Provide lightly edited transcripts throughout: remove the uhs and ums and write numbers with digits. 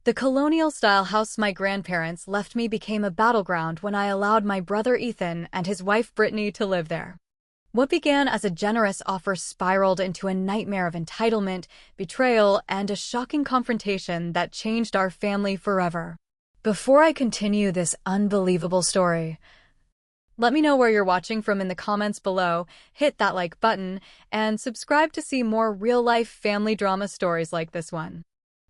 The colonial-style house my grandparents left me became a battleground when I allowed my brother Ethan and his wife Brittany to live there. What began as a generous offer spiraled into a nightmare of entitlement, betrayal, and a shocking confrontation that changed our family forever. Before I continue this unbelievable story, let me know where you're watching from in the comments below, hit that like button, and subscribe to see more real-life family drama stories like this one.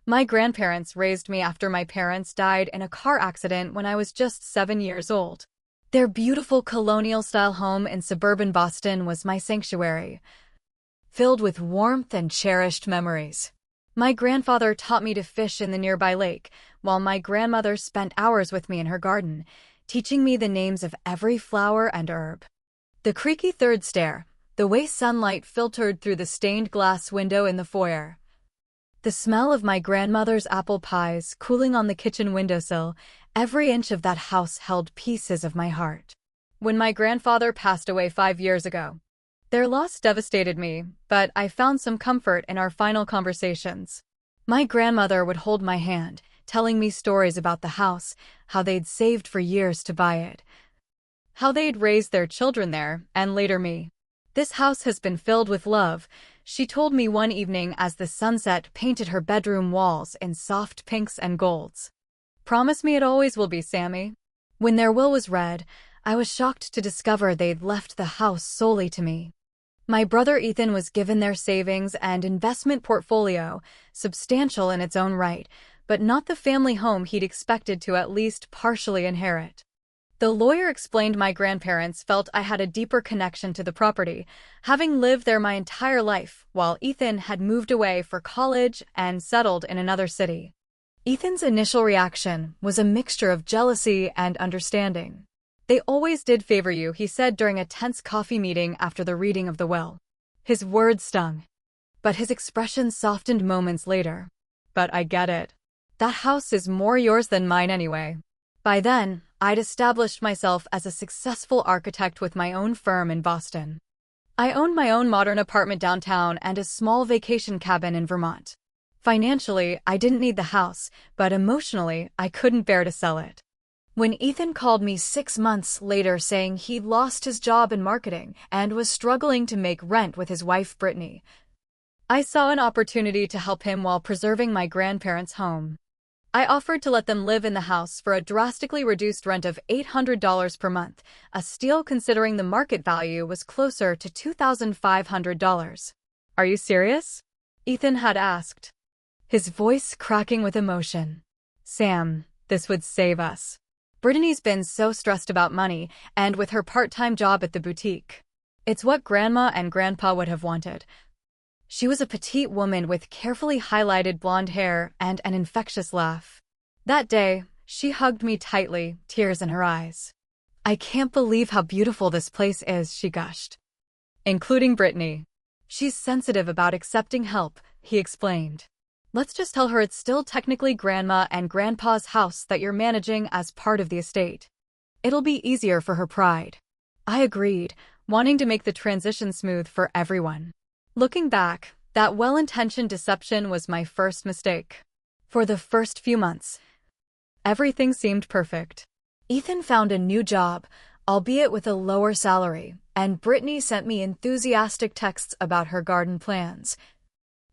My grandparents raised me after my parents died in a car accident when I was just 7 years old. Their beautiful colonial-style home in suburban Boston was my sanctuary, filled with warmth and cherished memories. My grandfather taught me to fish in the nearby lake, while my grandmother spent hours with me in her garden, teaching me the names of every flower and herb. The creaky third stair, the way sunlight filtered through the stained glass window in the foyer, the smell of my grandmother's apple pies cooling on the kitchen windowsill, every inch of that house held pieces of my heart. When my grandfather passed away 5 years ago, their loss devastated me, but I found some comfort in our final conversations. My grandmother would hold my hand, telling me stories about the house, how they'd saved for years to buy it, how they'd raised their children there, and later me. This house has been filled with love, she told me one evening as the sunset painted her bedroom walls in soft pinks and golds. Promise me it always will be, Sammy. When their will was read, I was shocked to discover they'd left the house solely to me. My brother Ethan was given their savings and investment portfolio, substantial in its own right, but not the family home he'd expected to at least partially inherit. The lawyer explained my grandparents felt I had a deeper connection to the property, having lived there my entire life, while Ethan had moved away for college and settled in another city. Ethan's initial reaction was a mixture of jealousy and understanding. "They always did favor you," he said during a tense coffee meeting after the reading of the will. His words stung, but his expression softened moments later. "But I get it. That house is more yours than mine anyway." By then, I'd established myself as a successful architect with my own firm in Boston. I owned my own modern apartment downtown and a small vacation cabin in Vermont. Financially, I didn't need the house, but emotionally, I couldn't bear to sell it. When Ethan called me 6 months later saying he'd lost his job in marketing and was struggling to make rent with his wife Brittany, I saw an opportunity to help him while preserving my grandparents' home. I offered to let them live in the house for a drastically reduced rent of $800 per month, a steal considering the market value was closer to $2,500. "Are you serious?" Ethan had asked, his voice cracking with emotion. "Sam, this would save us. Brittany's been so stressed about money, and with her part-time job at the boutique. It's what Grandma and Grandpa would have wanted." She was a petite woman with carefully highlighted blonde hair and an infectious laugh. That day, she hugged me tightly, tears in her eyes. "I can't believe how beautiful this place is," she gushed. "Including Brittany. She's sensitive about accepting help," he explained. "Let's just tell her it's still technically Grandma and Grandpa's house that you're managing as part of the estate. It'll be easier for her pride." I agreed, wanting to make the transition smooth for everyone. Looking back, that well-intentioned deception was my first mistake. For the first few months, everything seemed perfect. Ethan found a new job, albeit with a lower salary, and Brittany sent me enthusiastic texts about her garden plans,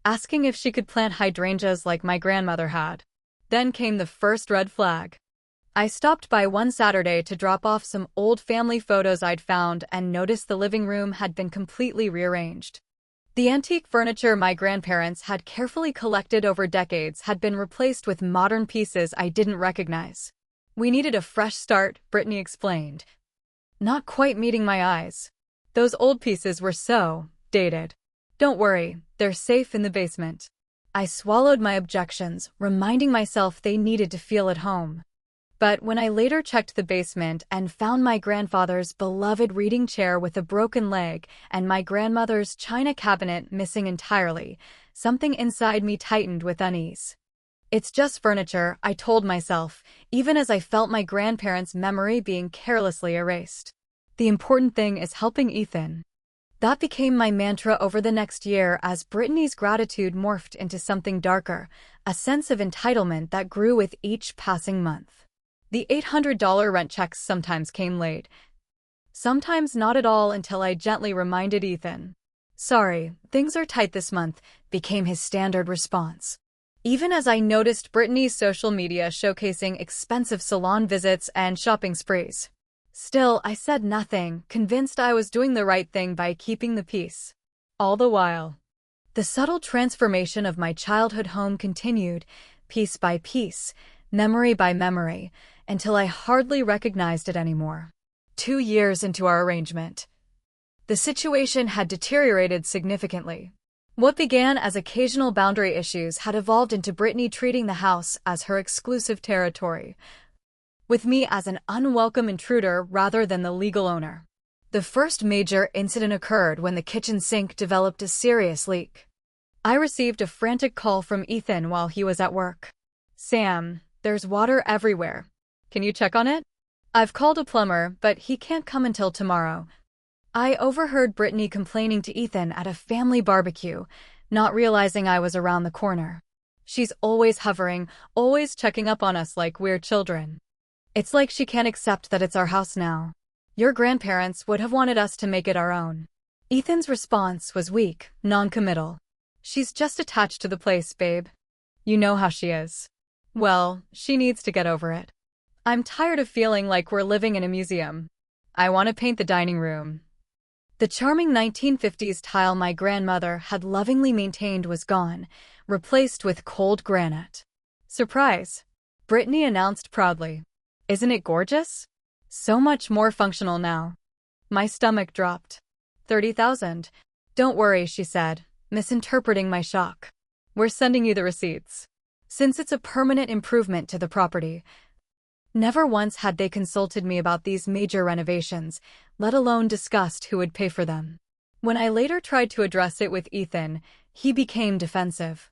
asking if she could plant hydrangeas like my grandmother had. Then came the first red flag. I stopped by one Saturday to drop off some old family photos I'd found and noticed the living room had been completely rearranged. The antique furniture my grandparents had carefully collected over decades had been replaced with modern pieces I didn't recognize. "We needed a fresh start," Brittany explained, not quite meeting my eyes. "Those old pieces were so dated." "Don't worry, they're safe in the basement." I swallowed my objections, reminding myself they needed to feel at home. But when I later checked the basement and found my grandfather's beloved reading chair with a broken leg and my grandmother's china cabinet missing entirely, something inside me tightened with unease. "It's just furniture," I told myself, even as I felt my grandparents' memory being carelessly erased. "The important thing is helping Ethan." That became my mantra over the next year as Brittany's gratitude morphed into something darker, a sense of entitlement that grew with each passing month. The $800 rent checks sometimes came late, sometimes not at all until I gently reminded Ethan. "Sorry, things are tight this month," became his standard response. Even as I noticed Brittany's social media showcasing expensive salon visits and shopping sprees. Still, I said nothing, convinced I was doing the right thing by keeping the peace. All the while, the subtle transformation of my childhood home continued, piece by piece, memory by memory, until I hardly recognized it anymore. 2 years into our arrangement, the situation had deteriorated significantly. What began as occasional boundary issues had evolved into Brittany treating the house as her exclusive territory, with me as an unwelcome intruder rather than the legal owner. The first major incident occurred when the kitchen sink developed a serious leak. I received a frantic call from Ethan while he was at work. "Sam, there's water everywhere. Can you check on it? I've called a plumber, but he can't come until tomorrow." I overheard Brittany complaining to Ethan at a family barbecue, not realizing I was around the corner. "She's always hovering, always checking up on us like we're children. It's like she can't accept that it's our house now. Your grandparents would have wanted us to make it our own." Ethan's response was weak, non-committal. "She's just attached to the place, babe. You know how she is. Well, she needs to get over it. I'm tired of feeling like we're living in a museum. I want to paint the dining room." The charming 1950s tile my grandmother had lovingly maintained was gone, replaced with cold granite. "Surprise," Brittany announced proudly. "Isn't it gorgeous? So much more functional now." My stomach dropped. "30,000. Don't worry," she said, misinterpreting my shock. "We're sending you the receipts. Since it's a permanent improvement to the property." Never once had they consulted me about these major renovations, let alone discussed who would pay for them. When I later tried to address it with Ethan, he became defensive.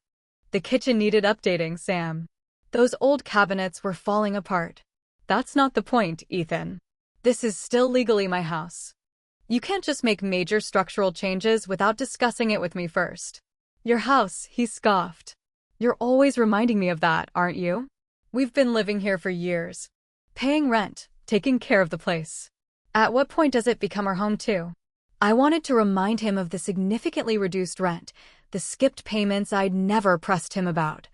"The kitchen needed updating, Sam. Those old cabinets were falling apart." "That's not the point, Ethan. This is still legally my house. You can't just make major structural changes without discussing it with me first." "Your house," he scoffed. "You're always reminding me of that, aren't you? We've been living here for years, paying rent, taking care of the place. At what point does it become our home too?" I wanted to remind him of the significantly reduced rent, the skipped payments I'd never pressed him about.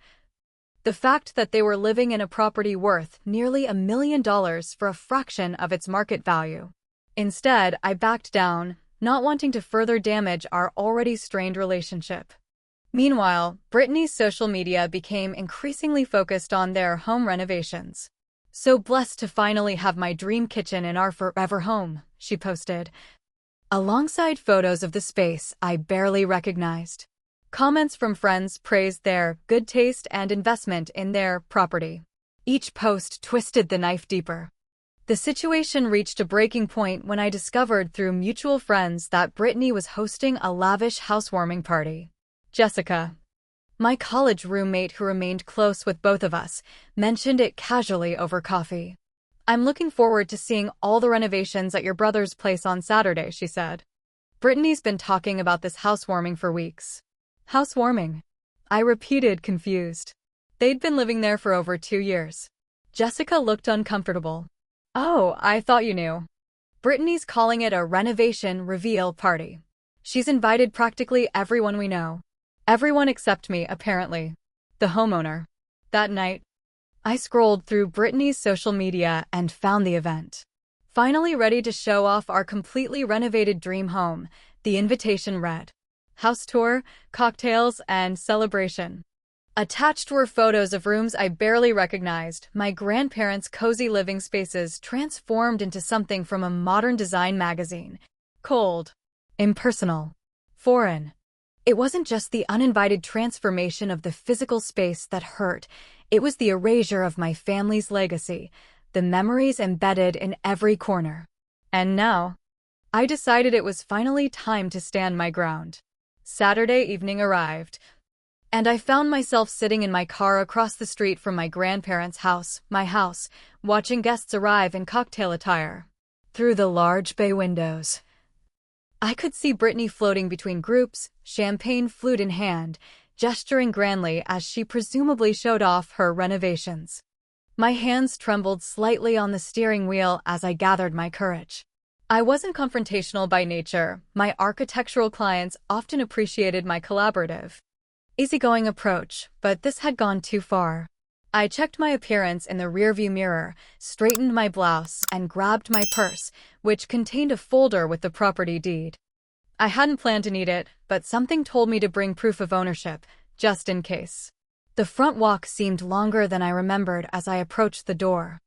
The fact that they were living in a property worth nearly $1 million for a fraction of its market value. Instead, I backed down, not wanting to further damage our already strained relationship. Meanwhile, Brittany's social media became increasingly focused on their home renovations. "So blessed to finally have my dream kitchen in our forever home," she posted, alongside photos of the space I barely recognized. Comments from friends praised their good taste and investment in their property. Each post twisted the knife deeper. The situation reached a breaking point when I discovered through mutual friends that Brittany was hosting a lavish housewarming party. Jessica, my college roommate who remained close with both of us, mentioned it casually over coffee. "I'm looking forward to seeing all the renovations at your brother's place on Saturday," she said. "Brittany's been talking about this housewarming for weeks." "Housewarming?" I repeated, confused. They'd been living there for over 2 years. Jessica looked uncomfortable. "Oh, I thought you knew. Brittany's calling it a renovation reveal party. She's invited practically everyone we know. Everyone except me, apparently. The homeowner." That night, I scrolled through Brittany's social media and found the event. Finally ready to show off our completely renovated dream home, the invitation read, "House tour, cocktails, and celebration." Attached were photos of rooms I barely recognized, my grandparents' cozy living spaces transformed into something from a modern design magazine. Cold, impersonal, foreign. It wasn't just the uninvited transformation of the physical space that hurt, it was the erasure of my family's legacy, the memories embedded in every corner. And now, I decided it was finally time to stand my ground. Saturday evening arrived, and I found myself sitting in my car across the street from my grandparents' house, my house, watching guests arrive in cocktail attire. Through the large bay windows, I could see Brittany floating between groups, champagne flute in hand, gesturing grandly as she presumably showed off her renovations. My hands trembled slightly on the steering wheel as I gathered my courage. I wasn't confrontational by nature. My architectural clients often appreciated my collaborative, easygoing approach, but this had gone too far. I checked my appearance in the rearview mirror, straightened my blouse, and grabbed my purse, which contained a folder with the property deed. I hadn't planned to need it, but something told me to bring proof of ownership, just in case. The front walk seemed longer than I remembered as I approached the door.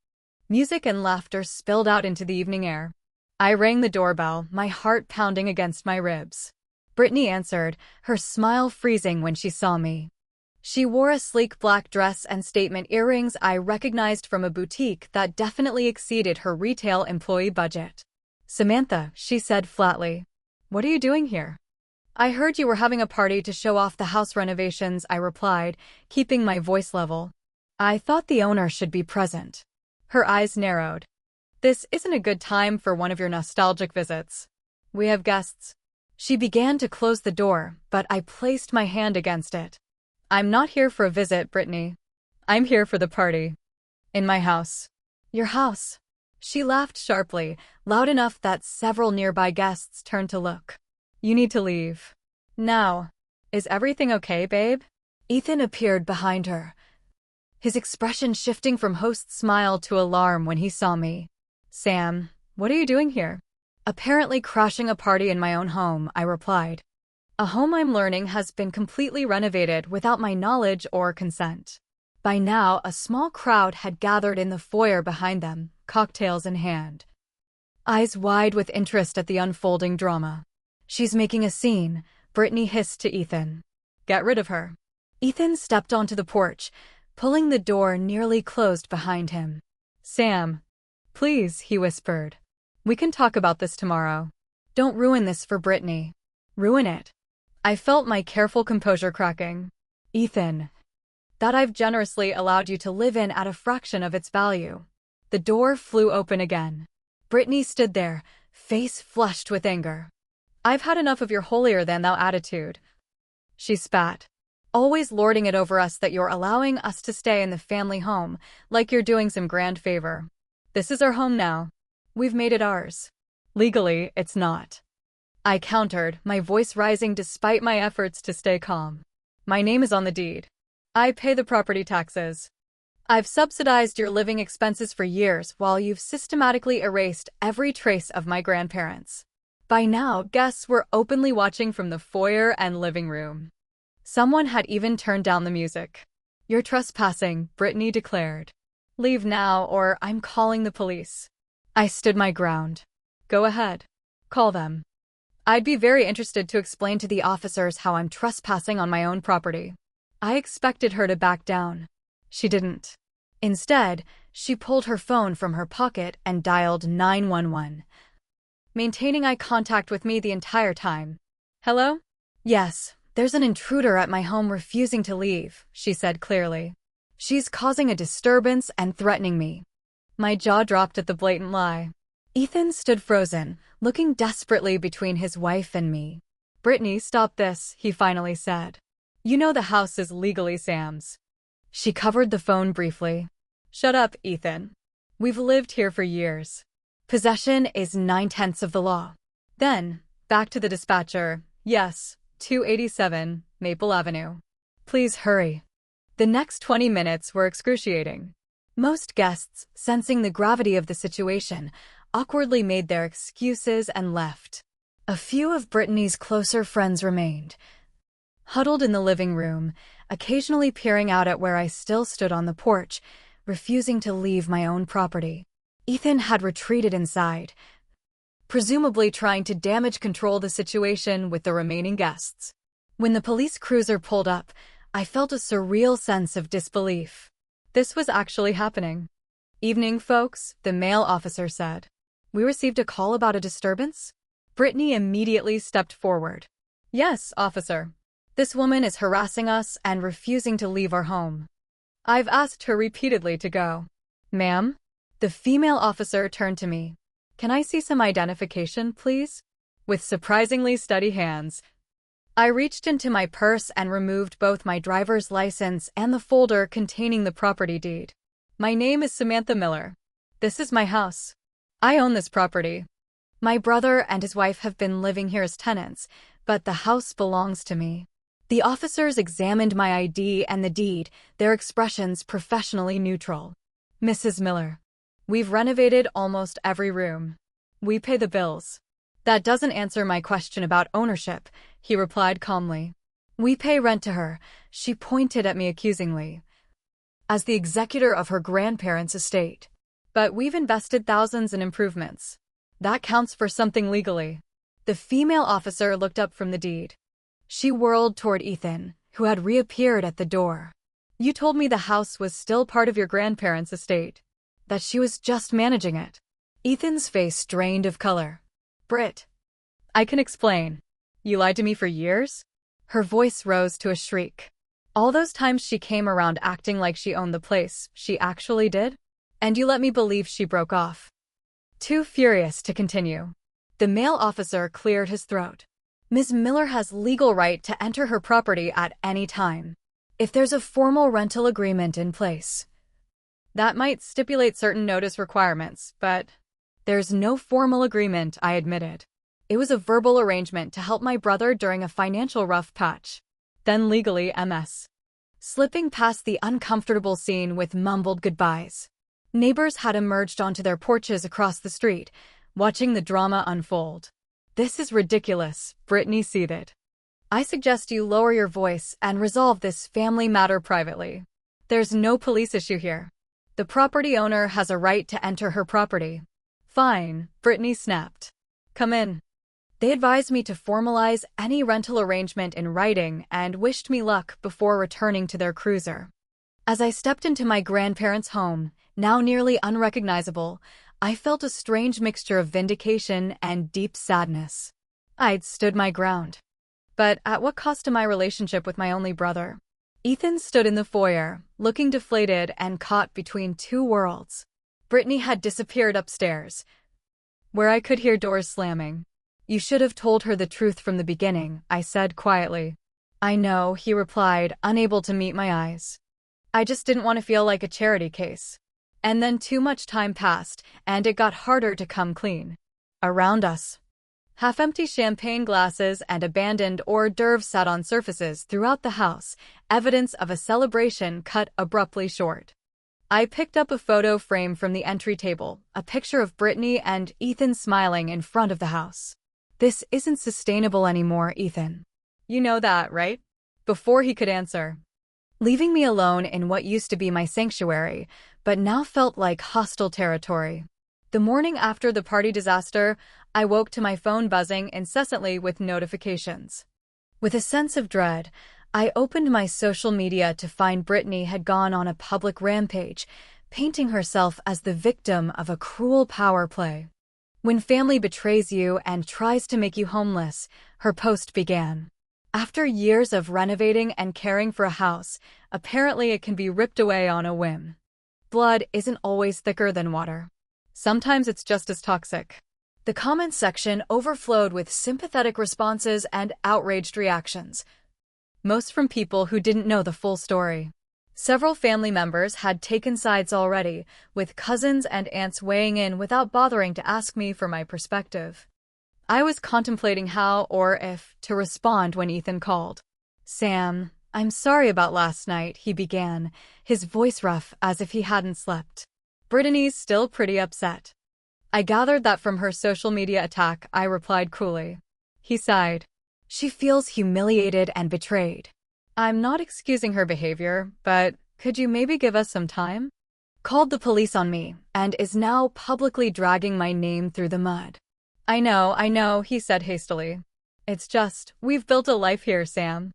Music and laughter spilled out into the evening air. I rang the doorbell, my heart pounding against my ribs. Brittany answered, her smile freezing when she saw me. She wore a sleek black dress and statement earrings I recognized from a boutique that definitely exceeded her retail employee budget. "Samantha," she said flatly. "What are you doing here?" "I heard you were having a party to show off the house renovations," I replied, keeping my voice level. "I thought the owner should be present." Her eyes narrowed. "This isn't a good time for one of your nostalgic visits. We have guests." She began to close the door, but I placed my hand against it. "I'm not here for a visit, Brittany. I'm here for the party. In my house." "Your house?" She laughed sharply, loud enough that several nearby guests turned to look. "You need to leave. Now. Is everything okay, babe?" Ethan appeared behind her, his expression shifting from host smile to alarm when he saw me. "Sam, what are you doing here?" "Apparently crashing a party in my own home," I replied. "A home I'm learning has been completely renovated without my knowledge or consent." By now, a small crowd had gathered in the foyer behind them, cocktails in hand, eyes wide with interest at the unfolding drama. "She's making a scene," Brittany hissed to Ethan. "Get rid of her." Ethan stepped onto the porch, pulling the door nearly closed behind him. "Sam, please," he whispered. "We can talk about this tomorrow. Don't ruin this for Brittany." "Ruin it?" I felt my careful composure cracking. "Ethan, that I've generously allowed you to live in at a fraction of its value." The door flew open again. Brittany stood there, face flushed with anger. "I've had enough of your holier-than-thou attitude," she spat. "Always lording it over us that you're allowing us to stay in the family home, like you're doing some grand favor. This is our home now. We've made it ours. Legally, it's not." I countered, my voice rising despite my efforts to stay calm. "My name is on the deed. I pay the property taxes. I've subsidized your living expenses for years while you've systematically erased every trace of my grandparents." By now, guests were openly watching from the foyer and living room. Someone had even turned down the music. "You're trespassing," Brittany declared. "Leave now or I'm calling the police." I stood my ground. "Go ahead. Call them. I'd be very interested to explain to the officers how I'm trespassing on my own property." I expected her to back down. She didn't. Instead, she pulled her phone from her pocket and dialed 911, maintaining eye contact with me the entire time. "Hello?" "Yes, there's an intruder at my home refusing to leave," she said clearly. "She's causing a disturbance and threatening me." My jaw dropped at the blatant lie. Ethan stood frozen, looking desperately between his wife and me. "Brittany, stop this," he finally said. "You know the house is legally Sam's." She covered the phone briefly. "Shut up, Ethan. We've lived here for years. Possession is 9/10 of the law." Then, back to the dispatcher. "Yes, 287 Maple Avenue. Please hurry." The next 20 minutes were excruciating. Most guests, sensing the gravity of the situation, awkwardly made their excuses and left. A few of Brittany's closer friends remained, huddled in the living room, occasionally peering out at where I still stood on the porch, refusing to leave my own property. Ethan had retreated inside, presumably trying to damage control the situation with the remaining guests. When the police cruiser pulled up, I felt a surreal sense of disbelief. This was actually happening. "Evening, folks," the male officer said. "We received a call about a disturbance?" Brittany immediately stepped forward. "Yes, officer. This woman is harassing us and refusing to leave our home. I've asked her repeatedly to go." "Ma'am?" The female officer turned to me. "Can I see some identification, please?" With surprisingly steady hands, I reached into my purse and removed both my driver's license and the folder containing the property deed. My name is Samantha Miller. This is my house. I own this property. My brother and his wife have been living here as tenants, but the house belongs to me. The officers examined my ID and the deed, their expressions professionally neutral. Mrs. Miller, we've renovated almost every room. We pay the bills. That doesn't answer my question about ownership, he replied calmly. We pay rent to her, she pointed at me accusingly, as the executor of her grandparents' estate. But we've invested thousands in improvements. That counts for something legally. The female officer looked up from the deed. She whirled toward Ethan, who had reappeared at the door. You told me the house was still part of your grandparents' estate, that she was just managing it. Ethan's face drained of color. Britt, I can explain. You lied to me for years? Her voice rose to a shriek. All those times she came around acting like she owned the place, she actually did? And you let me believe she broke off. Too furious to continue, the male officer cleared his throat. Ms. Miller has legal right to enter her property at any time. If there's a formal rental agreement in place, that might stipulate certain notice requirements, but there's no formal agreement, I admitted. It was a verbal arrangement to help my brother during a financial rough patch. Then legally, MS. Slipping past the uncomfortable scene with mumbled goodbyes. Neighbors had emerged onto their porches across the street, watching the drama unfold. This is ridiculous, Brittany seethed. I suggest you lower your voice and resolve this family matter privately. There's no police issue here. The property owner has a right to enter her property. Fine, Brittany snapped. Come in. They advised me to formalize any rental arrangement in writing and wished me luck before returning to their cruiser. As I stepped into my grandparents' home, now nearly unrecognizable, I felt a strange mixture of vindication and deep sadness. I'd stood my ground. But at what cost to my relationship with my only brother? Ethan stood in the foyer, looking deflated and caught between two worlds. Brittany had disappeared upstairs, where I could hear doors slamming. You should have told her the truth from the beginning, I said quietly. I know, he replied, unable to meet my eyes. I just didn't want to feel like a charity case. And then too much time passed, and it got harder to come clean. Around us, half-empty champagne glasses and abandoned hors d'oeuvres sat on surfaces throughout the house, evidence of a celebration cut abruptly short. I picked up a photo frame from the entry table, a picture of Brittany and Ethan smiling in front of the house. This isn't sustainable anymore, Ethan. You know that, right? Before he could answer, leaving me alone in what used to be my sanctuary, but now felt like hostile territory. The morning after the party disaster, I woke to my phone buzzing incessantly with notifications. With a sense of dread, I opened my social media to find Brittany had gone on a public rampage, painting herself as the victim of a cruel power play. When family betrays you and tries to make you homeless, her post began. After years of renovating and caring for a house, apparently it can be ripped away on a whim. Blood isn't always thicker than water. Sometimes it's just as toxic. The comments section overflowed with sympathetic responses and outraged reactions, most from people who didn't know the full story. Several family members had taken sides already, with cousins and aunts weighing in without bothering to ask me for my perspective. I was contemplating how or if to respond when Ethan called. Sam, I'm sorry about last night, he began, his voice rough as if he hadn't slept. Brittany's still pretty upset. I gathered that from her social media attack, I replied coolly. He sighed. She feels humiliated and betrayed. I'm not excusing her behavior, but could you maybe give us some time? Called the police on me, and is now publicly dragging my name through the mud. I know, he said hastily. It's just, we've built a life here, Sam.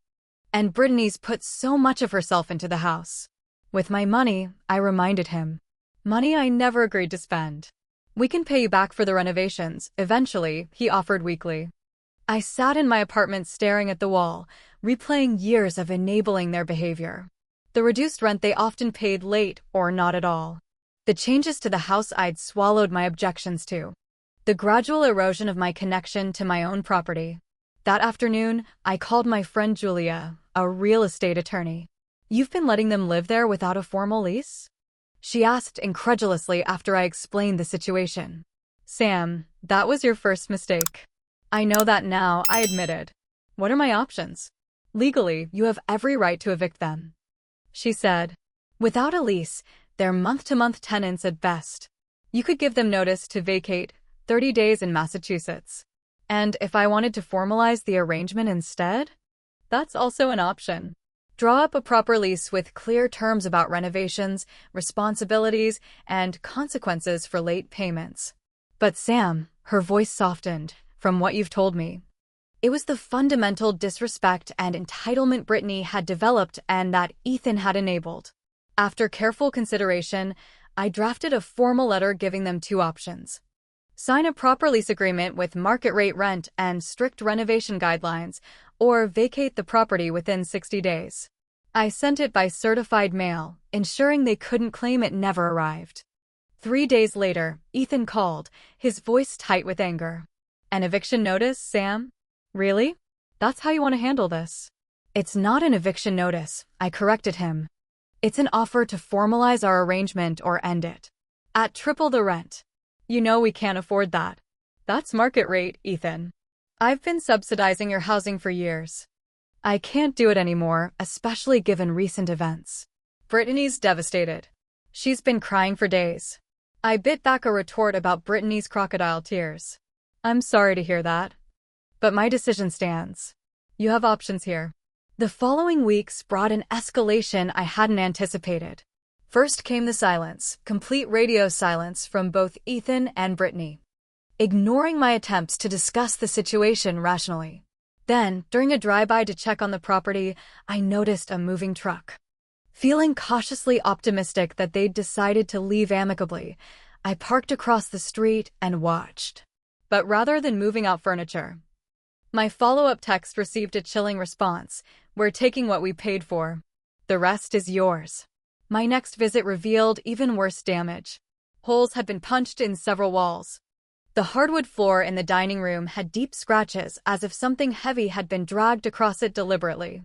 And Brittany's put so much of herself into the house. With my money, I reminded him. Money I never agreed to spend. We can pay you back for the renovations, eventually, he offered weakly. I sat in my apartment staring at the wall, replaying years of enabling their behavior. The reduced rent they often paid late or not at all. The changes to the house I'd swallowed my objections to. The gradual erosion of my connection to my own property. That afternoon, I called my friend Julia, a real estate attorney. "You've been letting them live there without a formal lease?" she asked incredulously after I explained the situation. "Sam, that was your first mistake." "I know that now," I admitted. "What are my options?" "Legally, you have every right to evict them," she said. "Without a lease, they're month-to-month tenants at best. You could give them notice to vacate, 30 days in Massachusetts. And if I wanted to formalize the arrangement instead, that's also an option. Draw up a proper lease with clear terms about renovations, responsibilities, and consequences for late payments." "But Sam," her voice softened, "from what you've told me, it was the fundamental disrespect and entitlement Brittany had developed and that Ethan had enabled." After careful consideration, I drafted a formal letter giving them two options. Sign a proper lease agreement with market rate rent and strict renovation guidelines, or vacate the property within 60 days. I sent it by certified mail, ensuring they couldn't claim it never arrived. 3 days later, Ethan called, his voice tight with anger. "An eviction notice, Sam? Really? That's how you want to handle this?" "It's not an eviction notice," I corrected him. "It's an offer to formalize our arrangement or end it. At triple the rent." "You know we can't afford that." "That's market rate, Ethan. I've been subsidizing your housing for years. I can't do it anymore, especially given recent events." Brittany's devastated. She's been crying for days. I bit back a retort about Brittany's crocodile tears. "I'm sorry to hear that. But my decision stands. You have options here." The following weeks brought an escalation I hadn't anticipated. First came the silence, complete radio silence from both Ethan and Brittany, ignoring my attempts to discuss the situation rationally. Then, during a drive-by to check on the property, I noticed a moving truck. Feeling cautiously optimistic that they'd decided to leave amicably, I parked across the street and watched. But rather than moving out furniture, my follow-up text received a chilling response: "We're taking what we paid for. The rest is yours." My next visit revealed even worse damage. Holes had been punched in several walls. The hardwood floor in the dining room had deep scratches, as if something heavy had been dragged across it deliberately.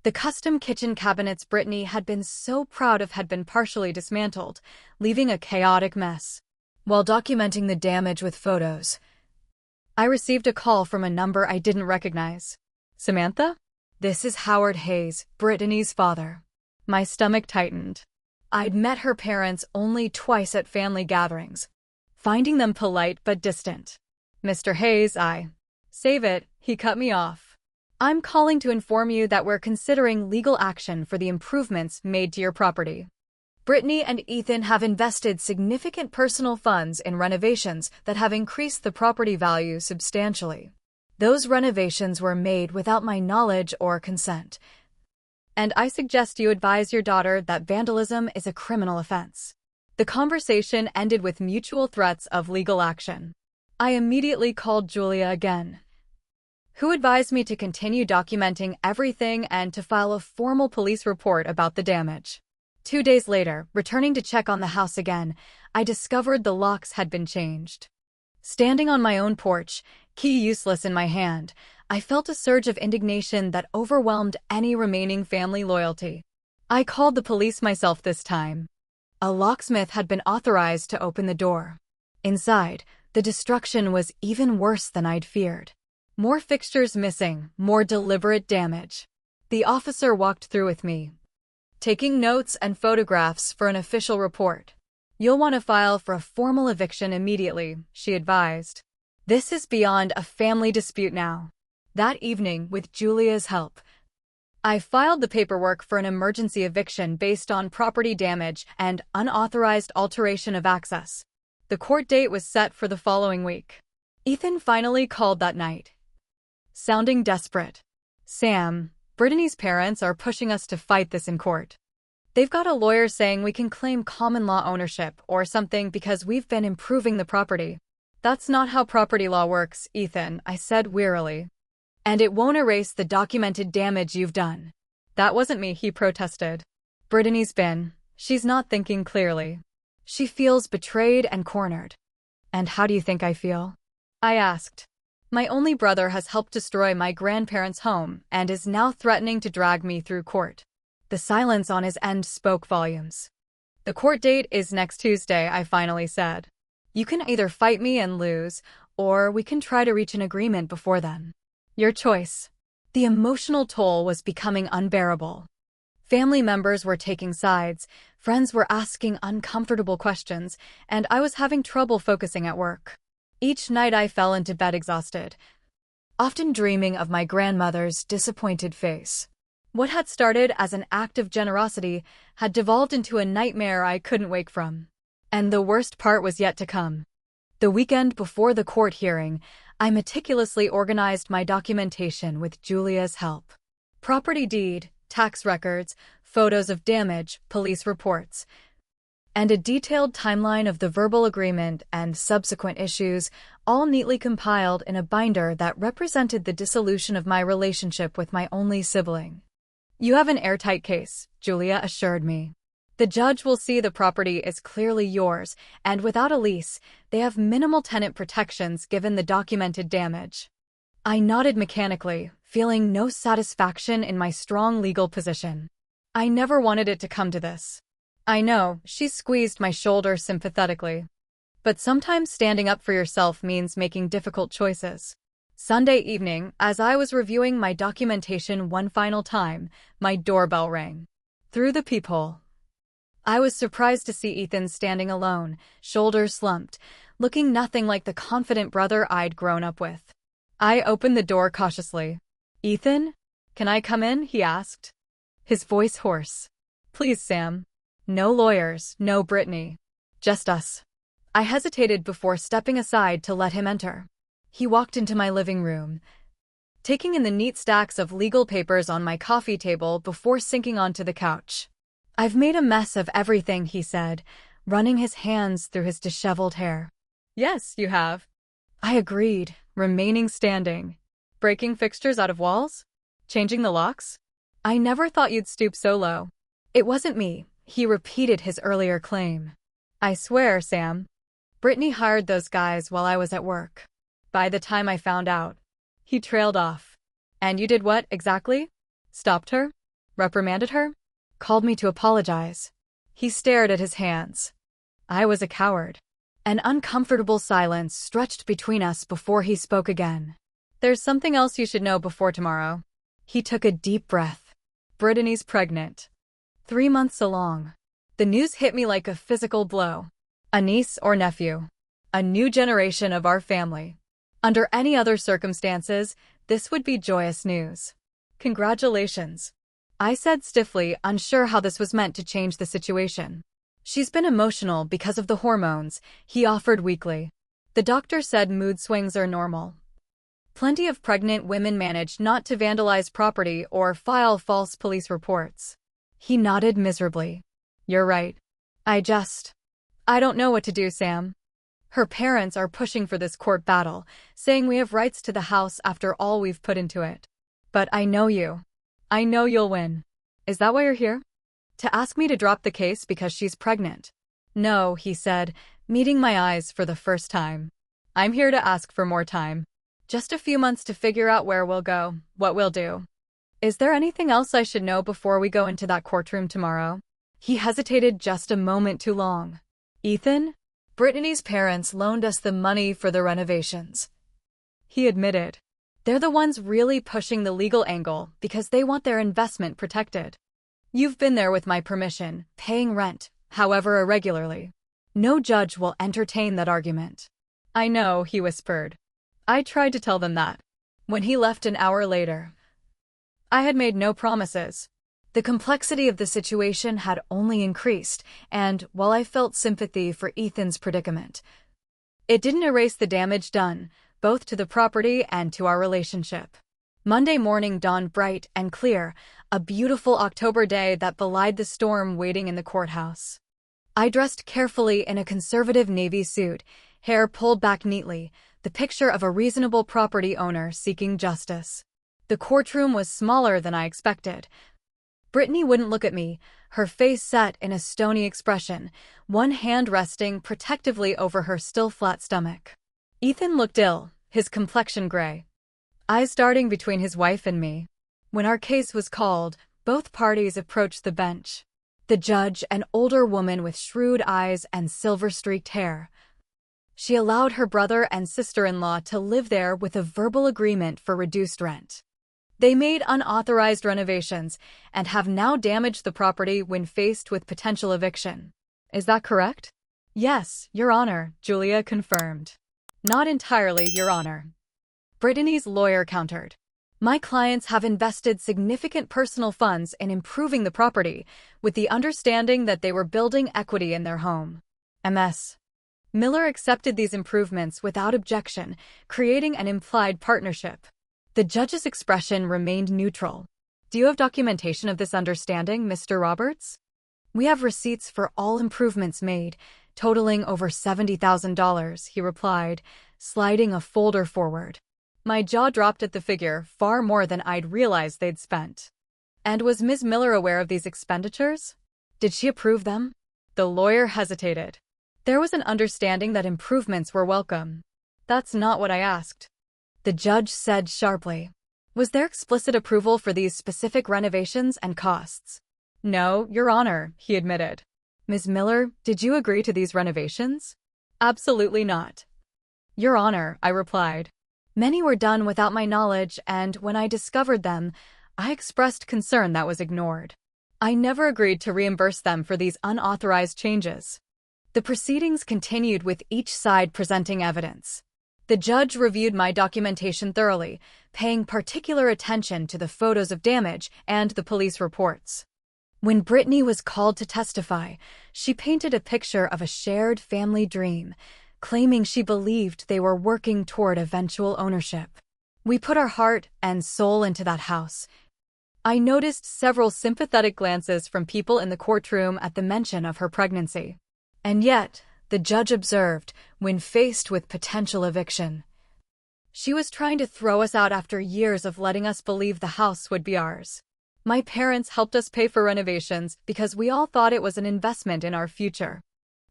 The custom kitchen cabinets Brittany had been so proud of had been partially dismantled, leaving a chaotic mess. While documenting the damage with photos, I received a call from a number I didn't recognize. "Samantha? This is Howard Hayes, Brittany's father." My stomach tightened. I'd met her parents only twice at family gatherings, finding them polite but distant. "Mr. Hayes, Save it," he cut me off. "I'm calling to inform you that we're considering legal action for the improvements made to your property. Brittany and Ethan have invested significant personal funds in renovations that have increased the property value substantially. Those renovations were made without my knowledge or consent, and I suggest you advise your daughter that vandalism is a criminal offense." The conversation ended with mutual threats of legal action. I immediately called Julia again, who advised me to continue documenting everything and to file a formal police report about the damage. 2 days later, returning to check on the house again, I discovered the locks had been changed. Standing on my own porch, key useless in my hand, I felt a surge of indignation that overwhelmed any remaining family loyalty. I called the police myself this time. A locksmith had been authorized to open the door. Inside, the destruction was even worse than I'd feared. More fixtures missing, more deliberate damage. The officer walked through with me, taking notes and photographs for an official report. "You'll want to file for a formal eviction immediately," she advised. "This is beyond a family dispute now." That evening, with Julia's help, I filed the paperwork for an emergency eviction based on property damage and unauthorized alteration of access. The court date was set for the following week. Ethan finally called that night, sounding desperate. "Sam, Brittany's parents are pushing us to fight this in court. They've got a lawyer saying we can claim common law ownership or something because we've been improving the property." "That's not how property law works, Ethan," I said wearily. "And it won't erase the documented damage you've done." "That wasn't me," he protested. "Brittany's been. She's not thinking clearly. She feels betrayed and cornered. "And how do you think I feel?" I asked. "My only brother has helped destroy my grandparents' home and is now threatening to drag me through court." The silence on his end spoke volumes. "The court date is next Tuesday," I finally said. "You can either fight me and lose, or we can try to reach an agreement before then. Your choice." The emotional toll was becoming unbearable. Family members were taking sides, friends were asking uncomfortable questions, and I was having trouble focusing at work. Each night I fell into bed exhausted, often dreaming of my grandmother's disappointed face. What had started as an act of generosity had devolved into a nightmare I couldn't wake from. And the worst part was yet to come. The weekend before the court hearing, I meticulously organized my documentation with Julia's help. Property deed, tax records, photos of damage, police reports, and a detailed timeline of the verbal agreement and subsequent issues, all neatly compiled in a binder that represented the dissolution of my relationship with my only sibling. "You have an airtight case," Julia assured me. "The judge will see the property is clearly yours, and without a lease, they have minimal tenant protections given the documented damage." I nodded mechanically, feeling no satisfaction in my strong legal position. I never wanted it to come to this. "I know," she squeezed my shoulder sympathetically. "But sometimes standing up for yourself means making difficult choices." Sunday evening, as I was reviewing my documentation one final time, my doorbell rang. Through the peephole, I was surprised to see Ethan standing alone, shoulders slumped, looking nothing like the confident brother I'd grown up with. I opened the door cautiously. "Ethan? Can I come in?" he asked, his voice hoarse. "Please, Sam. No lawyers, no Brittany. Just us." I hesitated before stepping aside to let him enter. He walked into my living room, taking in the neat stacks of legal papers on my coffee table before sinking onto the couch. "I've made a mess of everything," he said, running his hands through his disheveled hair. "Yes, you have." I agreed, remaining standing. "Breaking fixtures out of walls? Changing the locks? I never thought you'd stoop so low." "It wasn't me," he repeated his earlier claim. "I swear, Sam. Brittany hired those guys while I was at work. By the time I found out." He trailed off. "And you did what, exactly? Stopped her? Reprimanded her? Called me to apologize?" He stared at his hands. I was a coward. An uncomfortable silence stretched between us before he spoke again. "There's something else you should know before tomorrow." He took a deep breath. "Brittany's pregnant. 3 months along." The news hit me like a physical blow. A niece or nephew. A new generation of our family. Under any other circumstances, this would be joyous news. "Congratulations," I said stiffly, unsure how this was meant to change the situation. "She's been emotional because of the hormones," he offered weakly. "The doctor said mood swings are normal. Plenty of pregnant women manage not to vandalize property or file false police reports." He nodded miserably. "You're right. I don't know what to do, Sam. Her parents are pushing for this court battle, saying we have rights to the house after all we've put into it. But I know you. I know you'll win." "Is that why you're here? To ask me to drop the case because she's pregnant?" "No," he said, meeting my eyes for the first time. "I'm here to ask for more time. Just a few months to figure out where we'll go, what we'll do." "Is there anything else I should know before we go into that courtroom tomorrow?" He hesitated just a moment too long. "Ethan? Brittany's parents loaned us the money for the renovations," he admitted. "They're the ones really pushing the legal angle because they want their investment protected. You've been there with my permission, paying rent, however irregularly. No judge will entertain that argument." "I know," he whispered. I tried to tell them that. When he left an hour later, I had made no promises. The complexity of the situation had only increased, and while I felt sympathy for Ethan's predicament, it didn't erase the damage done, both to the property and to our relationship. Monday morning dawned bright and clear, a beautiful October day that belied the storm waiting in the courthouse. I dressed carefully in a conservative navy suit, hair pulled back neatly, the picture of a reasonable property owner seeking justice. The courtroom was smaller than I expected. Brittany wouldn't look at me, her face set in a stony expression, one hand resting protectively over her still flat stomach. Ethan looked ill, his complexion gray, eyes darting between his wife and me. When our case was called, both parties approached the bench. The judge, an older woman with shrewd eyes and silver-streaked hair. She allowed her brother and sister-in-law to live there with a verbal agreement for reduced rent. They made unauthorized renovations and have now damaged the property when faced with potential eviction. Is that correct? Yes, Your Honor, Julia confirmed. Not entirely, Your Honor. Brittany's lawyer countered. My clients have invested significant personal funds in improving the property, with the understanding that they were building equity in their home. Ms. Miller accepted these improvements without objection, creating an implied partnership. The judge's expression remained neutral. Do you have documentation of this understanding, Mr. Roberts? We have receipts for all improvements made, totaling over $70,000, he replied, sliding a folder forward. My jaw dropped at the figure, far more than I'd realized they'd spent. And was Ms. Miller aware of these expenditures? Did she approve them? The lawyer hesitated. There was an understanding that improvements were welcome. That's not what I asked. The judge said sharply. Was there explicit approval for these specific renovations and costs? No, Your Honor, he admitted. Ms. Miller, did you agree to these renovations? Absolutely not. Your Honor, I replied. Many were done without my knowledge, and when I discovered them, I expressed concern that was ignored. I never agreed to reimburse them for these unauthorized changes. The proceedings continued with each side presenting evidence. The judge reviewed my documentation thoroughly, paying particular attention to the photos of damage and the police reports. When Brittany was called to testify, she painted a picture of a shared family dream, claiming she believed they were working toward eventual ownership. We put our heart and soul into that house. I noticed several sympathetic glances from people in the courtroom at the mention of her pregnancy. And yet, the judge observed, when faced with potential eviction, she was trying to throw us out after years of letting us believe the house would be ours. My parents helped us pay for renovations because we all thought it was an investment in our future.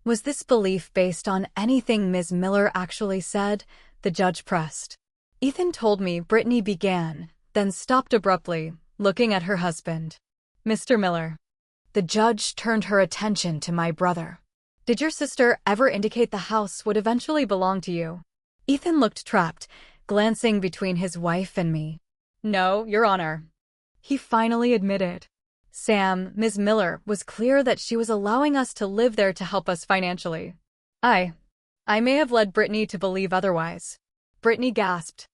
Was this belief based on anything Ms. Miller actually said? The judge pressed. Ethan told me, Brittany began, then stopped abruptly, looking at her husband. Mr. Miller. The judge turned her attention to my brother. Did your sister ever indicate the house would eventually belong to you? Ethan looked trapped, glancing between his wife and me. No, Your Honor. He finally admitted. Sam, Ms. Miller, was clear that she was allowing us to live there to help us financially. I may have led Brittany to believe otherwise. Brittany gasped,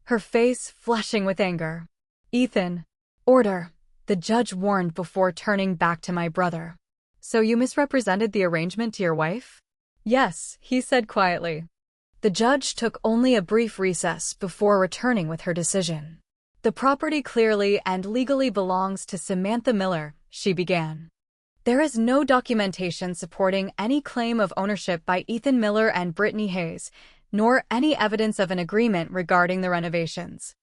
her face flushing with anger. Ethan. Order, the judge warned before turning back to my brother. So you misrepresented the arrangement to your wife? Yes, he said quietly. The judge took only a brief recess before returning with her decision. The property clearly and legally belongs to Samantha Miller, she began. There is no documentation supporting any claim of ownership by Ethan Miller and Brittany Hayes, nor any evidence of an agreement regarding the renovations.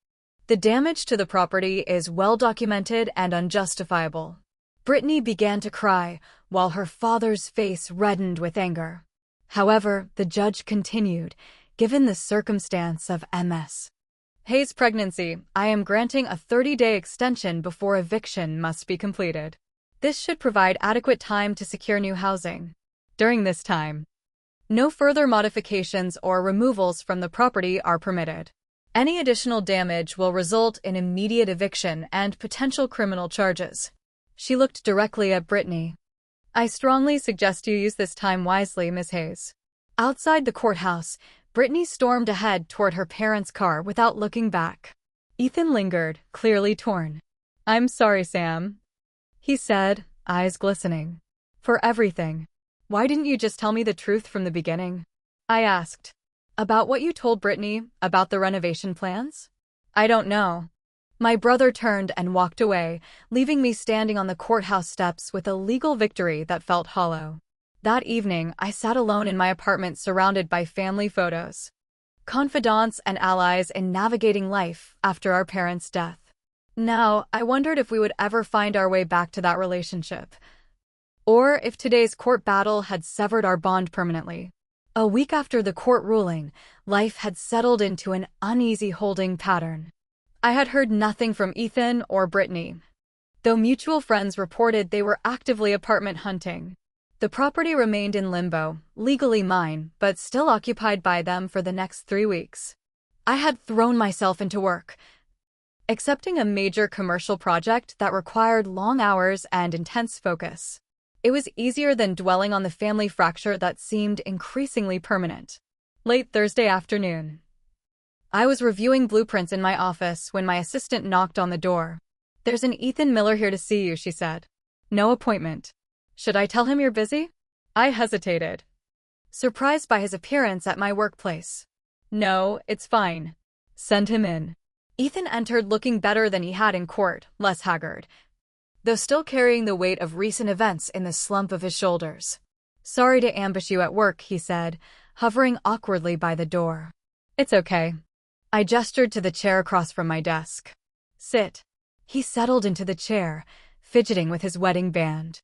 The damage to the property is well documented and unjustifiable. Brittany began to cry, while her father's face reddened with anger. However, the judge continued, given the circumstance of Ms. Hayes' pregnancy, I am granting a 30-day extension before eviction must be completed. This should provide adequate time to secure new housing. During this time, no further modifications or removals from the property are permitted. Any additional damage will result in immediate eviction and potential criminal charges. She looked directly at Brittany. I strongly suggest you use this time wisely, Ms. Hayes. Outside the courthouse, Brittany stormed ahead toward her parents' car without looking back. Ethan lingered, clearly torn. I'm sorry, Sam, he said, eyes glistening. For everything. Why didn't you just tell me the truth from the beginning? I asked. About what you told Brittany about the renovation plans? I don't know. My brother turned and walked away, leaving me standing on the courthouse steps with a legal victory that felt hollow. That evening, I sat alone in my apartment surrounded by family photos. Confidants and allies in navigating life after our parents' death. Now, I wondered if we would ever find our way back to that relationship. or if today's court battle had severed our bond permanently. A week after the court ruling, life had settled into an uneasy holding pattern. I had heard nothing from Ethan or Brittany, though mutual friends reported they were actively apartment hunting. The property remained in limbo, legally mine, but still occupied by them for the next 3 weeks. I had thrown myself into work, accepting a major commercial project that required long hours and intense focus. It was easier than dwelling on the family fracture that seemed increasingly permanent. Late Thursday afternoon. I was reviewing blueprints in my office when my assistant knocked on the door. "There's an Ethan Miller here to see you," she said. "No appointment. Should I tell him you're busy?" I hesitated, surprised by his appearance at my workplace. "No, it's fine. Send him in." Ethan entered looking better than he had in court, less haggard, though still carrying the weight of recent events in the slump of his shoulders. "Sorry to ambush you at work," he said, hovering awkwardly by the door. "It's okay." I gestured to the chair across from my desk. "Sit." He settled into the chair, fidgeting with his wedding band.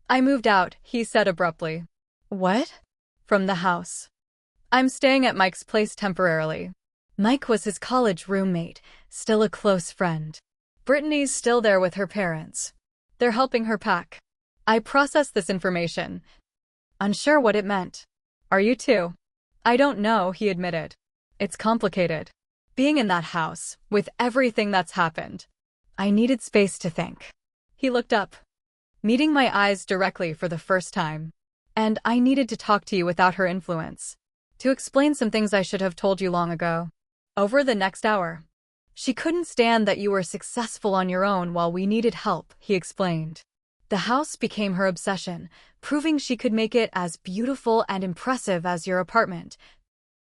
"I moved out," he said abruptly. "What?" "From the house. I'm staying at Mike's place temporarily." Mike was his college roommate, still a close friend. Brittany's still there with her parents. They're helping her pack. I processed this information, unsure what it meant. "Are you too?" "I don't know," he admitted. "It's complicated. Being in that house, with everything that's happened. I needed space to think." He looked up, meeting my eyes directly for the first time. "And I needed to talk to you without her influence. To explain some things I should have told you long ago." Over the next hour. "She couldn't stand that you were successful on your own while we needed help," he explained. "The house became her obsession, proving she could make it as beautiful and impressive as your apartment.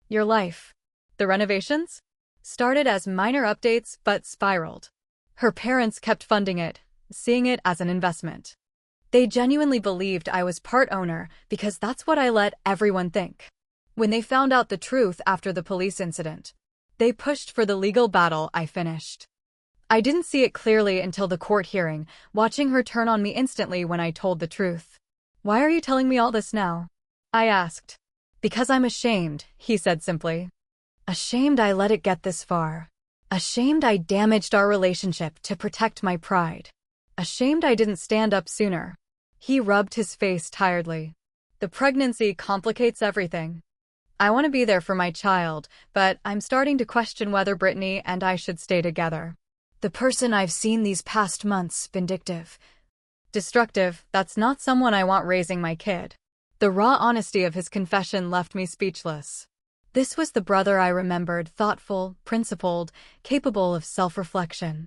Your life. The renovations? Started as minor updates but spiraled. Her parents kept funding it, seeing it as an investment. They genuinely believed I was part owner because that's what I let everyone think. When they found out the truth after the police incident, they pushed for the legal battle I finished. I didn't see it clearly until the court hearing, watching her turn on me instantly when I told the truth. "Why are you telling me all this now?" I asked. "Because I'm ashamed," he said simply. "Ashamed I let it get this far. Ashamed I damaged our relationship to protect my pride. Ashamed I didn't stand up sooner." He rubbed his face tiredly. "The pregnancy complicates everything. I want to be there for my child, but I'm starting to question whether Brittany and I should stay together. The person I've seen these past months, vindictive, destructive, that's not someone I want raising my kid." The raw honesty of his confession left me speechless. This was the brother I remembered, thoughtful, principled, capable of self-reflection.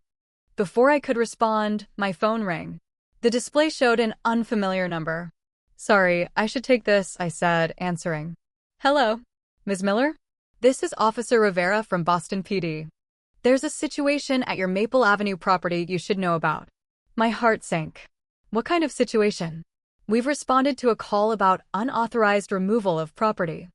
Before I could respond, my phone rang. The display showed an unfamiliar number. "Sorry, I should take this," I said, answering. "Hello, Ms. Miller? This is Officer Rivera from Boston PD. There's a situation at your Maple Avenue property you should know about." My heart sank. "What kind of situation?" "We've responded to a call about unauthorized removal of property."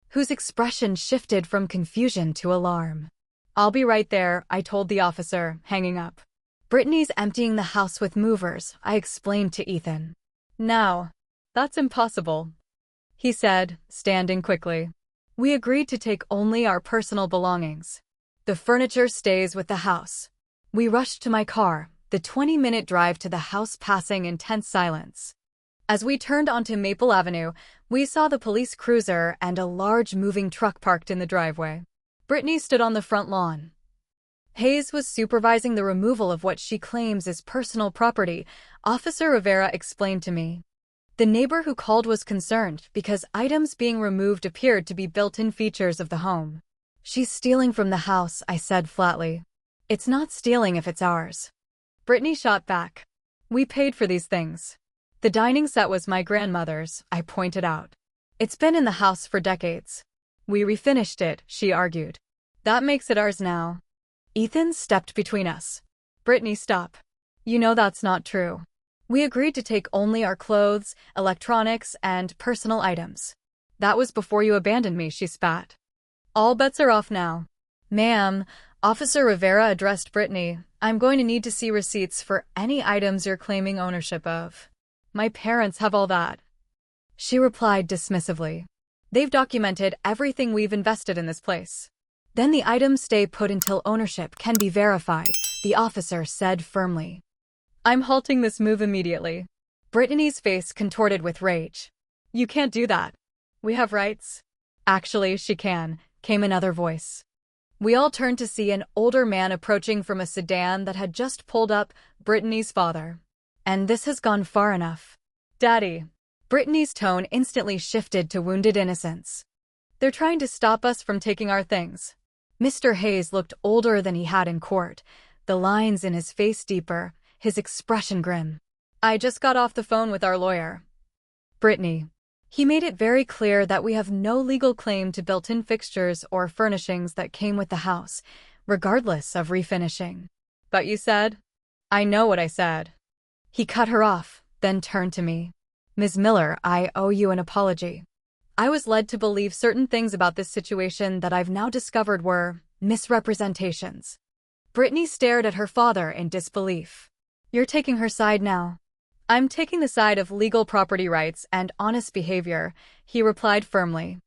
Whose expression shifted from confusion to alarm. "I'll be right there," I told the officer, hanging up. "Brittany's emptying the house with movers," I explained to Ethan. "Now, that's impossible," he said, standing quickly. "We agreed to take only our personal belongings. The furniture stays with the house." We rushed to my car, the 20-minute drive to the house passing in tense silence. As we turned onto Maple Avenue, we saw the police cruiser and a large moving truck parked in the driveway. Brittany stood on the front lawn. Hayes was supervising the removal of what she claims is personal property, Officer Rivera explained to me. The neighbor who called was concerned because items being removed appeared to be built-in features of the home. "She's stealing from the house," I said flatly. "It's not stealing if it's ours." Brittany shot back. "We paid for these things." "The dining set was my grandmother's," I pointed out. "It's been in the house for decades." "We refinished it," she argued. "That makes it ours now." Ethan stepped between us. "Brittany, stop. You know that's not true. We agreed to take only our clothes, electronics, and personal items. That was before you abandoned me," she spat. "All bets are off now." "Ma'am," Officer Rivera addressed Brittany, "I'm going to need to see receipts for any items you're claiming ownership of." My parents have all that. She replied dismissively. They've documented everything we've invested in this place. Then the items stay put until ownership can be verified, the officer said firmly. I'm halting this move immediately. Brittany's face contorted with rage. You can't do that. We have rights. Actually, she can, came another voice. We all turned to see an older man approaching from a sedan that had just pulled up, Brittany's father. And this has gone far enough. Daddy. Brittany's tone instantly shifted to wounded innocence. They're trying to stop us from taking our things. Mr. Hayes looked older than he had in court, the lines in his face deeper, his expression grim. I just got off the phone with our lawyer. Brittany. He made it very clear that we have no legal claim to built-in fixtures or furnishings that came with the house, regardless of refinishing. But you said? I know what I said. He cut her off, then turned to me. Ms. Miller, I owe you an apology. I was led to believe certain things about this situation that I've now discovered were misrepresentations. Brittany stared at her father in disbelief. You're taking her side now. I'm taking the side of legal property rights and honest behavior, he replied firmly.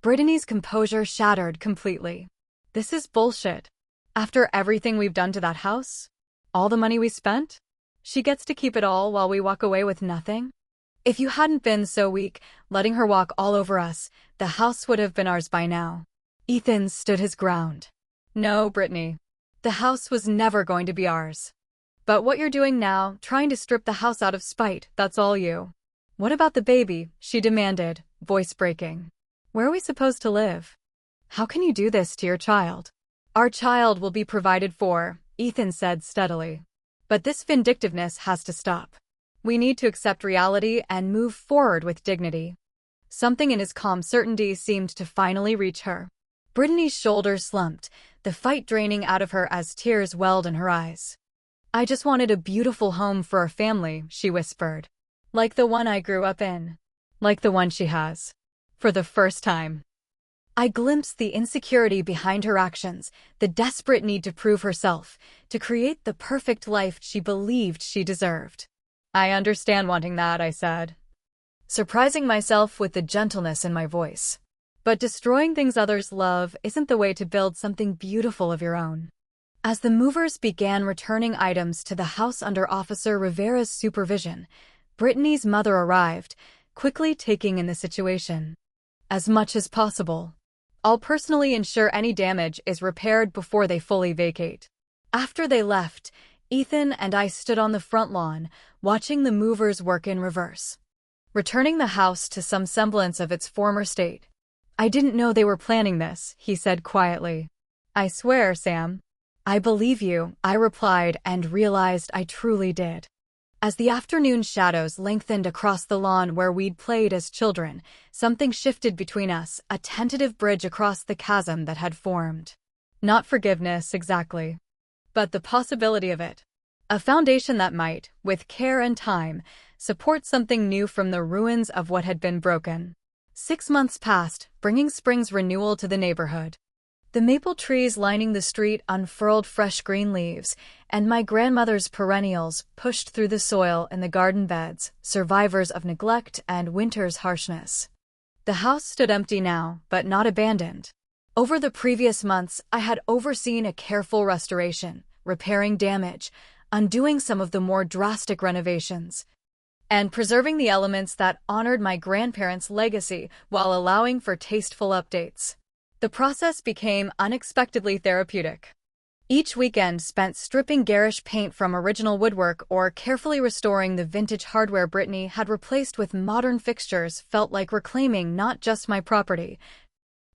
Brittany's composure shattered completely. This is bullshit. After everything we've done to that house? All the money we spent? She gets to keep it all while we walk away with nothing? If you hadn't been so weak, letting her walk all over us, the house would have been ours by now. Ethan stood his ground. No, Brittany. The house was never going to be ours. But what you're doing now, trying to strip the house out of spite, that's all you. What about the baby? She demanded, voice breaking. Where are we supposed to live? How can you do this to your child? Our child will be provided for, Ethan said steadily. But this vindictiveness has to stop. We need to accept reality and move forward with dignity. Something in his calm certainty seemed to finally reach her. Brittany's shoulders slumped, the fight draining out of her as tears welled in her eyes. I just wanted a beautiful home for our family, she whispered. Like the one I grew up in. Like the one she has. For the first time. I glimpsed the insecurity behind her actions, the desperate need to prove herself, to create the perfect life she believed she deserved. I understand wanting that, I said, surprising myself with the gentleness in my voice. But destroying things others love isn't the way to build something beautiful of your own. As the movers began returning items to the house under Officer Rivera's supervision, Brittany's mother arrived, quickly taking in the situation. As much as possible. I'll personally ensure any damage is repaired before they fully vacate. After they left, Ethan and I stood on the front lawn, watching the movers work in reverse, returning the house to some semblance of its former state. I didn't know they were planning this, he said quietly. I swear, Sam. I believe you, I replied and realized I truly did. As the afternoon shadows lengthened across the lawn where we'd played as children, something shifted between us, a tentative bridge across the chasm that had formed. Not forgiveness, exactly. But the possibility of it. A foundation that might, with care and time, support something new from the ruins of what had been broken. 6 months passed, bringing spring's renewal to the neighborhood. The maple trees lining the street unfurled fresh green leaves, and my grandmother's perennials pushed through the soil in the garden beds, survivors of neglect and winter's harshness. The house stood empty now, but not abandoned. Over the previous months, I had overseen a careful restoration, repairing damage, undoing some of the more drastic renovations, and preserving the elements that honored my grandparents' legacy while allowing for tasteful updates. The process became unexpectedly therapeutic. Each weekend spent stripping garish paint from original woodwork or carefully restoring the vintage hardware Brittany had replaced with modern fixtures felt like reclaiming not just my property,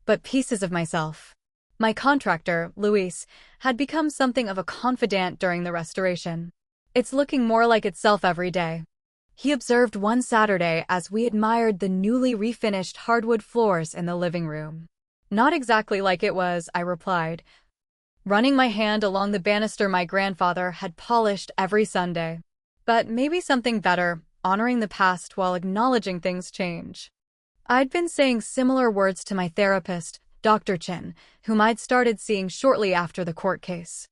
but pieces of myself. My contractor, Luis, had become something of a confidant during the restoration. It's looking more like itself every day, he observed one Saturday as we admired the newly refinished hardwood floors in the living room. Not exactly like it was, I replied, running my hand along the banister my grandfather had polished every Sunday. But maybe something better, honoring the past while acknowledging things change. I'd been saying similar words to my therapist, Dr. Chin, whom I'd started seeing shortly after the court case.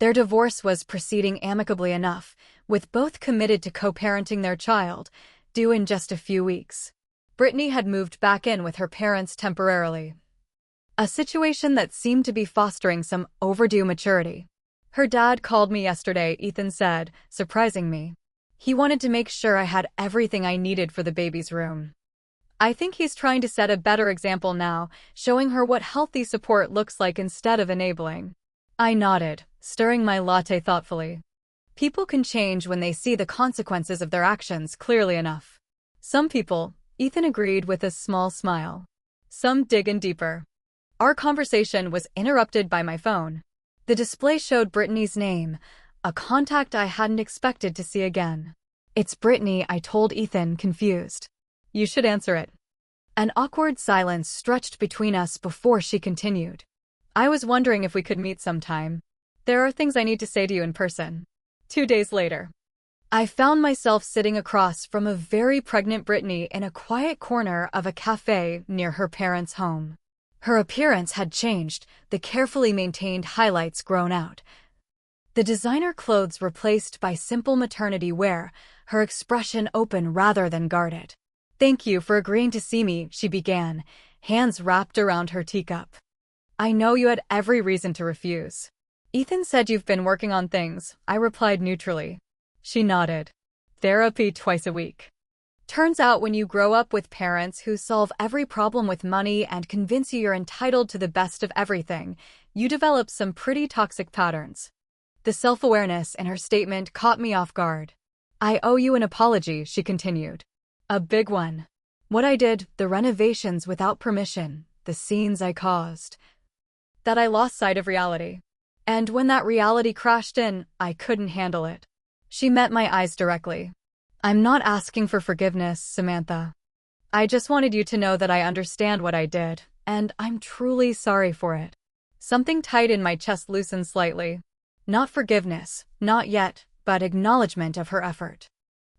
Their divorce was proceeding amicably enough, with both committed to co-parenting their child, due in just a few weeks. Brittany had moved back in with her parents temporarily, a situation that seemed to be fostering some overdue maturity. Her dad called me yesterday, Ethan said, surprising me. He wanted to make sure I had everything I needed for the baby's room. I think he's trying to set a better example now, showing her what healthy support looks like instead of enabling. I nodded, stirring my latte thoughtfully. People can change when they see the consequences of their actions clearly enough. Some people, Ethan agreed with a small smile. Some dig in deeper. Our conversation was interrupted by my phone. The display showed Brittany's name, a contact I hadn't expected to see again. It's Brittany, I told Ethan, confused. You should answer it. An awkward silence stretched between us before she continued. I was wondering if we could meet sometime. There are things I need to say to you in person. 2 days later, I found myself sitting across from a very pregnant Brittany in a quiet corner of a cafe near her parents' home. Her appearance had changed, the carefully maintained highlights grown out. The designer clothes replaced by simple maternity wear, her expression open rather than guarded. Thank you for agreeing to see me, she began, hands wrapped around her teacup. I know you had every reason to refuse. Ethan said you've been working on things, I replied neutrally. She nodded. Therapy twice a week. Turns out when you grow up with parents who solve every problem with money and convince you you're entitled to the best of everything, you develop some pretty toxic patterns. The self-awareness in her statement caught me off guard. I owe you an apology, she continued. A big one. What I did, the renovations without permission, the scenes I caused. That I lost sight of reality. And when that reality crashed in, I couldn't handle it. She met my eyes directly. I'm not asking for forgiveness, Samantha. I just wanted you to know that I understand what I did, and I'm truly sorry for it. Something tight in my chest loosened slightly. Not forgiveness, not yet, but acknowledgement of her effort.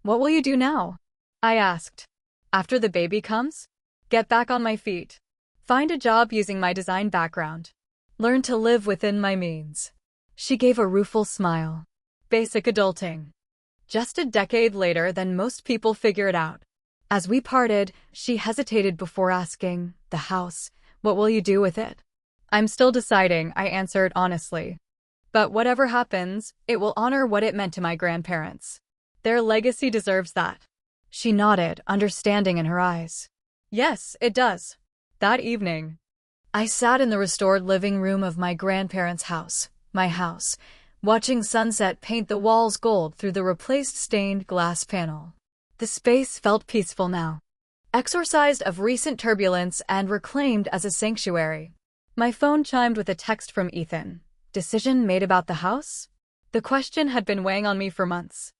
What will you do now? I asked. After the baby comes? Get back on my feet. Find a job using my design background. Learn to live within my means. She gave a rueful smile. Basic adulting. Just a decade later than most people figure it out. As we parted, she hesitated before asking, the house, what will you do with it? I'm still deciding, I answered honestly. But whatever happens, it will honor what it meant to my grandparents. Their legacy deserves that. She nodded, understanding in her eyes. Yes, it does. That evening, I sat in the restored living room of my grandparents' house, my house, watching sunset paint the walls gold through the replaced stained glass panel. The space felt peaceful now, exorcised of recent turbulence and reclaimed as a sanctuary. My phone chimed with a text from Ethan. Decision made about the house? The question had been weighing on me for months.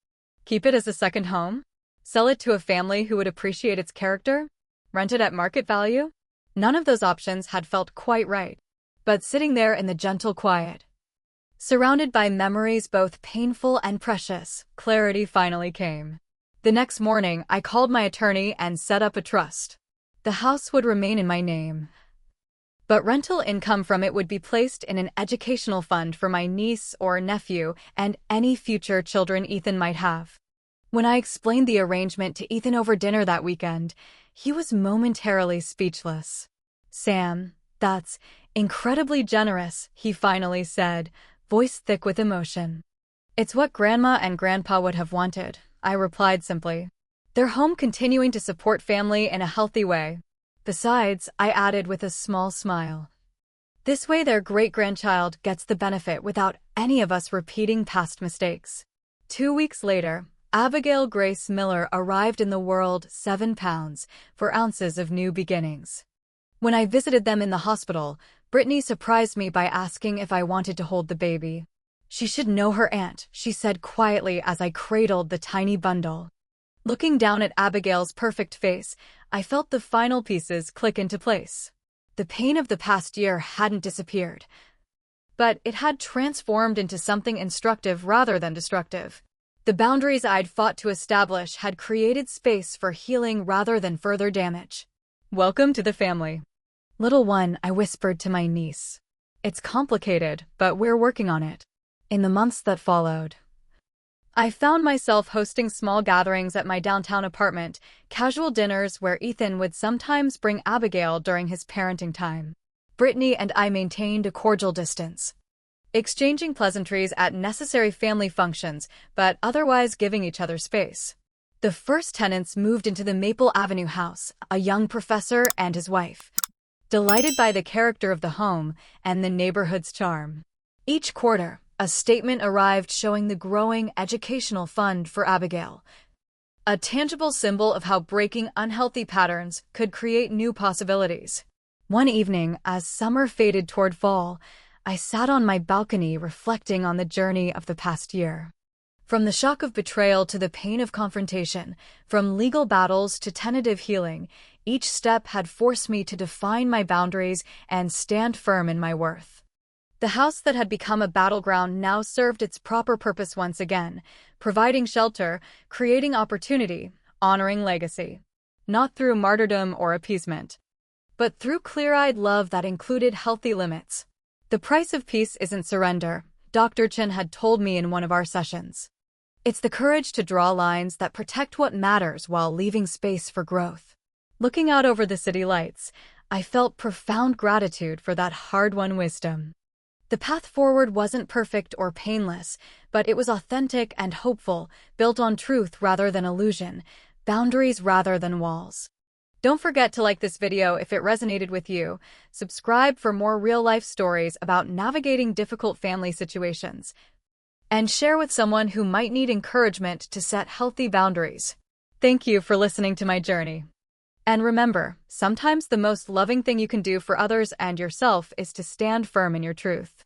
Keep it as a second home? Sell it to a family who would appreciate its character? Rent it at market value? None of those options had felt quite right. But sitting there in the gentle quiet, surrounded by memories both painful and precious, clarity finally came. The next morning, I called my attorney and set up a trust. The house would remain in my name, but rental income from it would be placed in an educational fund for my niece or nephew and any future children Ethan might have. When I explained the arrangement to Ethan over dinner that weekend, he was momentarily speechless. Sam, that's incredibly generous, he finally said, voice thick with emotion. It's what Grandma and Grandpa would have wanted, I replied simply. Their home continuing to support family in a healthy way. Besides, I added with a small smile, this way their great-grandchild gets the benefit without any of us repeating past mistakes. 2 weeks later, Abigail Grace Miller arrived in the world 7 pounds, 4 ounces of new beginnings. When I visited them in the hospital, Brittany surprised me by asking if I wanted to hold the baby. She should know her aunt, she said quietly as I cradled the tiny bundle. Looking down at Abigail's perfect face, I felt the final pieces click into place. The pain of the past year hadn't disappeared, but it had transformed into something instructive rather than destructive. The boundaries I'd fought to establish had created space for healing rather than further damage. Welcome to the family. Little one, I whispered to my niece. It's complicated, but we're working on it. In the months that followed, I found myself hosting small gatherings at my downtown apartment, casual dinners where Ethan would sometimes bring Abigail during his parenting time. Brittany and I maintained a cordial distance, exchanging pleasantries at necessary family functions, but otherwise giving each other space. The first tenants moved into the Maple Avenue house, a young professor and his wife, delighted by the character of the home and the neighborhood's charm. Each quarter, a statement arrived showing the growing educational fund for Abigail, a tangible symbol of how breaking unhealthy patterns could create new possibilities. One evening, as summer faded toward fall, I sat on my balcony reflecting on the journey of the past year. From the shock of betrayal to the pain of confrontation, from legal battles to tentative healing, each step had forced me to define my boundaries and stand firm in my worth. The house that had become a battleground now served its proper purpose once again, providing shelter, creating opportunity, honoring legacy. Not through martyrdom or appeasement, but through clear-eyed love that included healthy limits. The price of peace isn't surrender, Dr. Chin had told me in one of our sessions. It's the courage to draw lines that protect what matters while leaving space for growth. Looking out over the city lights, I felt profound gratitude for that hard-won wisdom. The path forward wasn't perfect or painless, but it was authentic and hopeful, built on truth rather than illusion, boundaries rather than walls. Don't forget to like this video if it resonated with you, subscribe for more real-life stories about navigating difficult family situations, and share with someone who might need encouragement to set healthy boundaries. Thank you for listening to my journey. And remember, sometimes the most loving thing you can do for others and yourself is to stand firm in your truth.